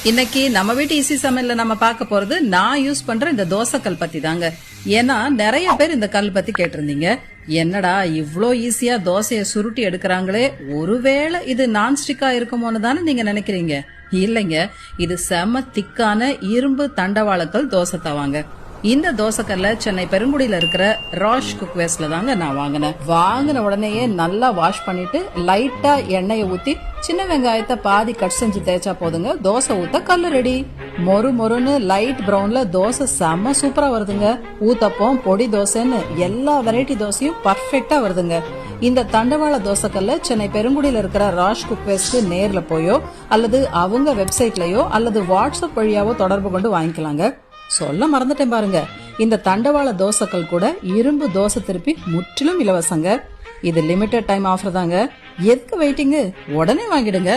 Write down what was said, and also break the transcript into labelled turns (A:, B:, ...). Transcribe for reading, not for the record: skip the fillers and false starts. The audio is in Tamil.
A: இன்னைக்கு நம்ம வீட்டு ஈஸி சமையல்ல நம்ம பார்க்க போறது நான் யூஸ் பண்ற இந்த தோசைக்கல் பத்தி தாங்க. ஏன்னா நிறைய பேர் இந்த கல் பத்தி கேட்டிருந்தீங்க. என்னடா இவ்ளோ ஈஸியா தோசைய சுருட்டி எடுக்கிறாங்களே, ஒருவேளை இது நான்ஸ்டிக்கா இருக்குமோன்னு தானே நீங்க நினைக்கிறீங்க. இல்லைங்க, இது செம திக்கான இரும்பு தண்டவாளக்கல் தோசை தவாங்க. இந்த தோசைக்கல்ல சென்னை பெருங்குடியில இருக்கிற ராஷ் குக்வேர்ஸ்ல தாங்க நான் வாங்கின உடனேயே நல்லா வாஷ் பண்ணிட்டு லைட்டா எண்ணெயை ஊத்தி சின்ன வெங்காயத்தை பாதி கட் செஞ்சு தேய்ச்சா போதுங்க, தோசை ஊத்த கல்லு ரெடி. மொறு மொறுன்னு லைட் பிரவுன்ல தோசை செம்ம சூப்பரா வருதுங்க. ஊத்தப்பம், பொடி தோசைன்னு எல்லா வெரைட்டி தோசையும் பர்ஃபெக்டா வருதுங்க. இந்த தண்டவாள தோசைக்கல்ல சென்னை பெருங்குடியில இருக்கிற ராஷ் குக்வேர்ஸ்க்கு நேர்ல போயோ அல்லது அவங்க வெப்சைட்லயோ அல்லது வாட்ஸ்அப் வழியாவோ தொடர்பு கொண்டு வாங்கிக்கலாங்க. சொல்ல மறந்துட்டேன் பாருங்க, இந்த தண்டவாள தோசைக்கல் கூட இரும்பு தோசை திருப்பி முற்றிலும் இலவசங்க. இது லிமிடெட் டைம் ஆஃபர் தாங்க. எதுக்கு வெயிட்டிங், உடனே வாங்கிடுங்க.